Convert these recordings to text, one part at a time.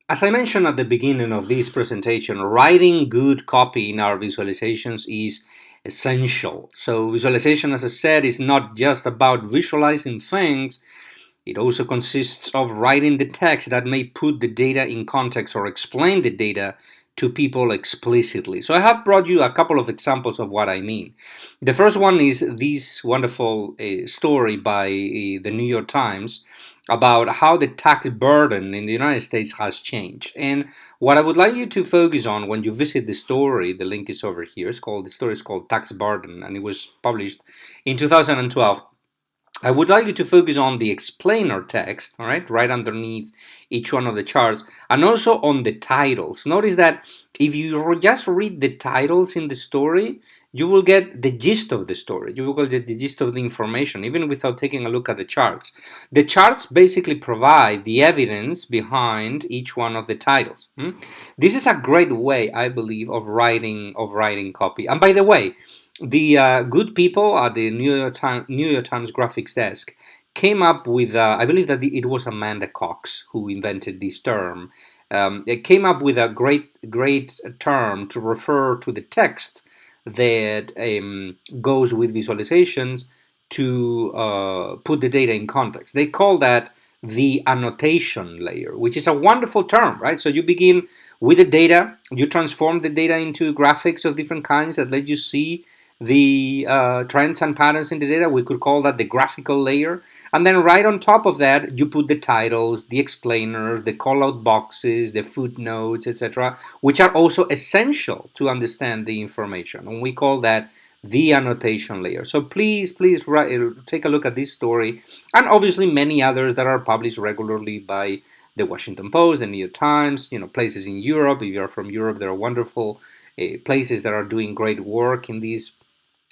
As I mentioned at the beginning of this presentation, writing good copy in our visualizations is essential. So visualization, as I said, is not just about visualizing things. It also consists of writing the text that may put the data in context or explain the data to people explicitly. So I have brought you a couple of examples of what I mean. The first one is this wonderful story by the New York Times about how the tax burden in the United States has changed. And what I would like you to focus on when you visit the story, the link is over here. The story is called Tax Burden, and it was published in 2012. I would like you to focus on the explainer text, all right underneath each one of the charts, and also on the titles. Notice that if you just read the titles in the story, you will get the gist of the story. You will get the gist of the information, even without taking a look at the charts. The charts basically provide the evidence behind each one of the titles. This is a great way, I believe, of writing copy. And by the way, the good people at the New York Times graphics desk came up with, I believe that it was Amanda Cox who invented this term. It came up with a great term to refer to the text that goes with visualizations to put the data in context. They call that the annotation layer, which is a wonderful term, right? So you begin with the data, you transform the data into graphics of different kinds that let you see the trends and patterns in the data. We could call that the graphical layer. And then right on top of that, you put the titles, the explainers, the call-out boxes, the footnotes, etc., which are also essential to understand the information. And we call that the annotation layer. So please take a look at this story and obviously many others that are published regularly by the Washington Post, the New York Times, places in Europe. If you're from Europe, there are wonderful places that are doing great work in this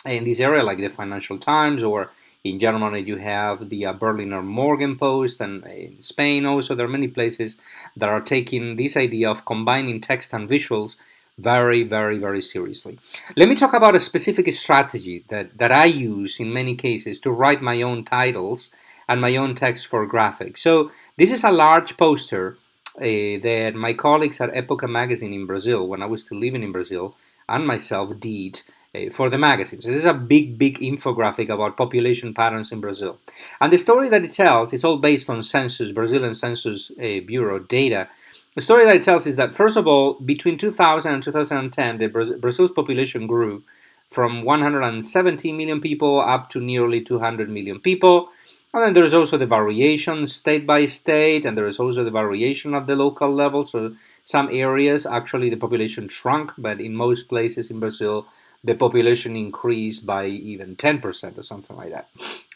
area, like the Financial Times, or in Germany you have the Berliner Morgenpost, and in Spain also there are many places that are taking this idea of combining text and visuals very, very, very seriously. Let me talk about a specific strategy that I use in many cases to write my own titles and my own text for graphics. So this is a large poster that my colleagues at Epoca magazine in Brazil, when I was still living in Brazil, and myself did for the magazine. So this is a big infographic about population patterns in Brazil. And the story that it tells is all based on census, Brazilian Census Bureau data. The story that it tells is that, first of all, between 2000 and 2010, Brazil's population grew from 170 million people up to nearly 200 million people. And then there is also the variation state by state, and there is also the variation at the local level. So some areas, actually, the population shrunk, but in most places in Brazil, the population increased by even 10% or something like that.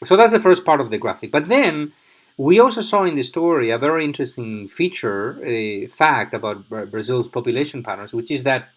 So that's the first part of the graphic. But then we also saw in the story a very interesting feature, a fact about Brazil's population patterns, which is that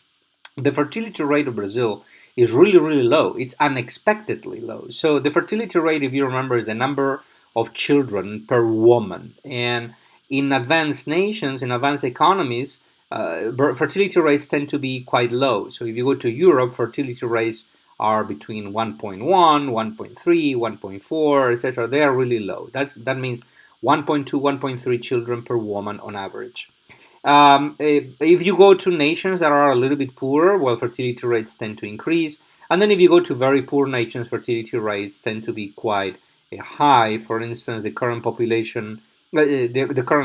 the fertility rate of Brazil is really, really low. It's unexpectedly low. So the fertility rate, if you remember, is the number of children per woman. And in advanced nations, in advanced economies, fertility rates tend to be quite low. So if you go to Europe, fertility rates are between 1.1, 1.3, 1.4, etc. They are really low. That means 1.2, 1.3 children per woman on average. If you go to nations that are a little bit poorer, well, fertility rates tend to increase. And then if you go to very poor nations, fertility rates tend to be quite high. For instance, the current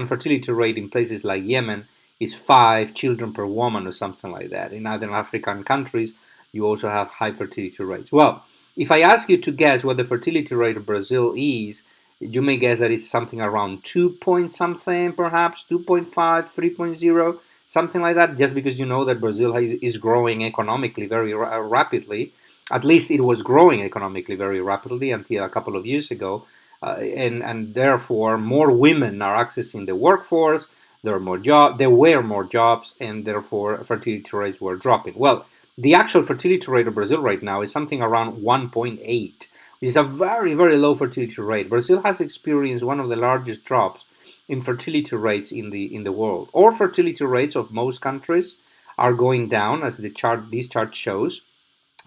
fertility rate in places like Yemen is 5 children per woman or something like that. In other African countries, you also have high fertility rates. Well, if I ask you to guess what the fertility rate of Brazil is, you may guess that it's something around 2 point something, perhaps 2.5, 3.0, something like that, just because you know that Brazil is growing economically very rapidly. At least it was growing economically very rapidly until a couple of years ago. And therefore, more women are accessing the workforce, there were more jobs, and therefore fertility rates were dropping. Well, the actual fertility rate of Brazil right now is something around 1.8, which is a very, very low fertility rate. Brazil has experienced one of the largest drops in fertility rates in the world. All fertility rates of most countries are going down, as this chart shows.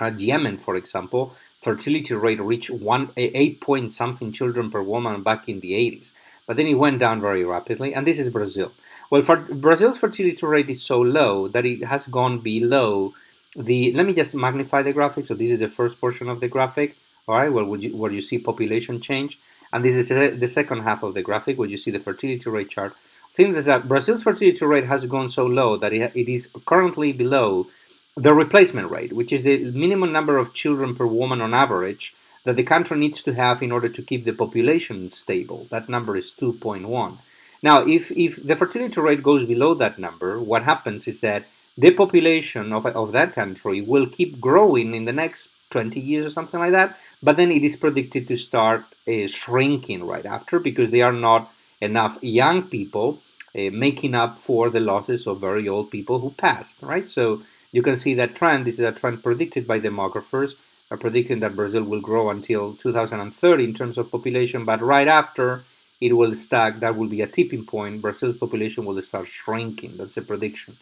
At Yemen, for example, fertility rate reached 8 point something children per woman back in the 80s, but then it went down very rapidly. And this is Brazil. Well, for Brazil's fertility rate is so low that it has gone below the. Let me just magnify the graphic. So this is the first portion of the graphic. All right, where you see population change, and this is the second half of the graphic where you see the fertility rate chart. The thing is that Brazil's fertility rate has gone so low that it is currently below the replacement rate, which is the minimum number of children per woman on average that the country needs to have in order to keep the population stable. That number is 2.1. Now, if the fertility rate goes below that number, what happens is that the population of that country will keep growing in the next 20 years or something like that, but then it is predicted to start shrinking right after because there are not enough young people making up for the losses of very old people who passed, right? So you can see that trend. This is a trend predicted by demographers, are predicting that Brazil will grow until 2030 in terms of population, but right after it will stack. That will be a tipping point. Brazil's population will start shrinking. That's a prediction.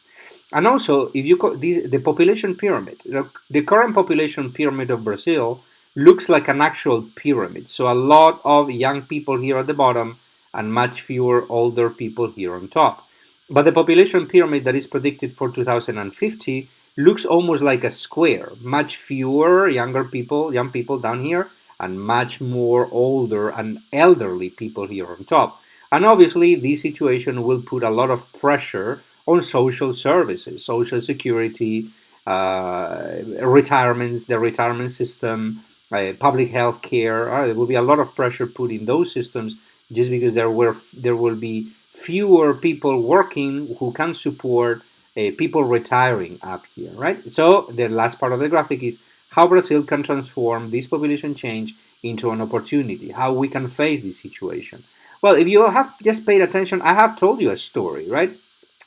And also, if you the population pyramid, the current population pyramid of Brazil looks like an actual pyramid. So a lot of young people here at the bottom and much fewer older people here on top. But the population pyramid that is predicted for 2050 looks almost like a square. Much fewer young people down here, and much more older and elderly people here on top. And obviously, this situation will put a lot of pressure on social services, social security, retirement, the retirement system, public health care. There will be a lot of pressure put in those systems just because there will be fewer people working who can support people retiring up here, right? So the last part of the graphic is how Brazil can transform this population change into an opportunity, how we can face this situation. Well, if you have just paid attention, I have told you a story, right?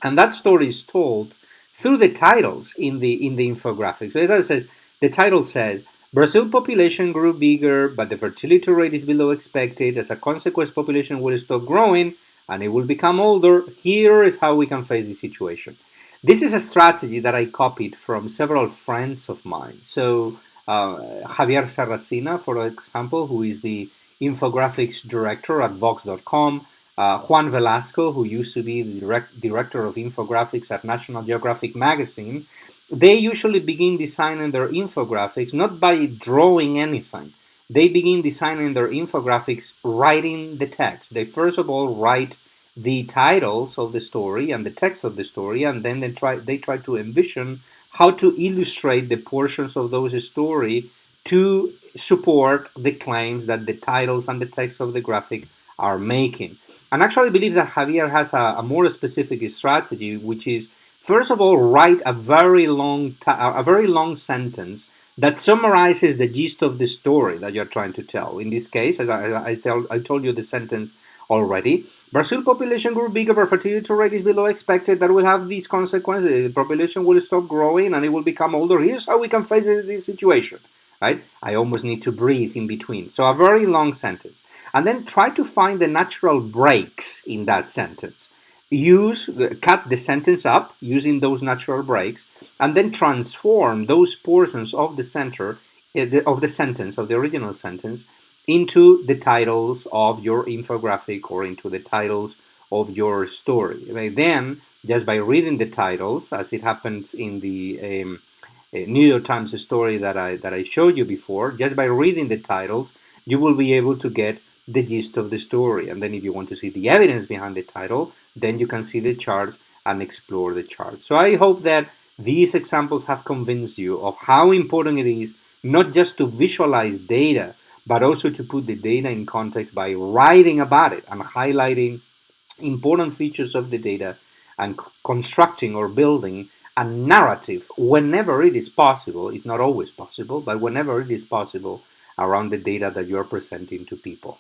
And that story is told through the titles in the infographic. So the title says Brazil population grew bigger, but the fertility rate is below expected. As a consequence, population will stop growing and it will become older. Here is how we can face this situation. This is a strategy that I copied from several friends of mine. So Javier Sarracina, for example, who is the infographics director at Vox.com, Juan Velasco, who used to be the director of infographics at National Geographic magazine, they usually begin designing their infographics not by drawing anything. They begin designing their infographics writing the text. They first of all write the titles of the story and the text of the story, and then they try to envision how to illustrate the portions of those story to support the claims that the titles and the text of the graphic are making. And actually, I believe that Javier has a more specific strategy, which is first of all write a very long sentence that summarizes the gist of the story that you're trying to tell. In this case, as I told you the sentence already, Brazil population grew bigger, but fertility rate is below expected. That will have these consequences. The population will stop growing and it will become older. Here's how we can face this situation. Right? I almost need to breathe in between. So a very long sentence. And then try to find the natural breaks in that sentence. Cut the sentence up using those natural breaks, and then transform those portions of the sentence, of the original sentence, into the titles of your infographic or into the titles of your story. Then, just by reading the titles, as it happened in the New York Times story that I showed you before, just by reading the titles, you will be able to get the gist of the story. And then if you want to see the evidence behind the title, then you can see the charts and explore the charts. So I hope that these examples have convinced you of how important it is not just to visualize data, but also to put the data in context by writing about it and highlighting important features of the data and constructing or building a narrative whenever it is possible. It's not always possible, but whenever it is possible, around the data that you're presenting to people.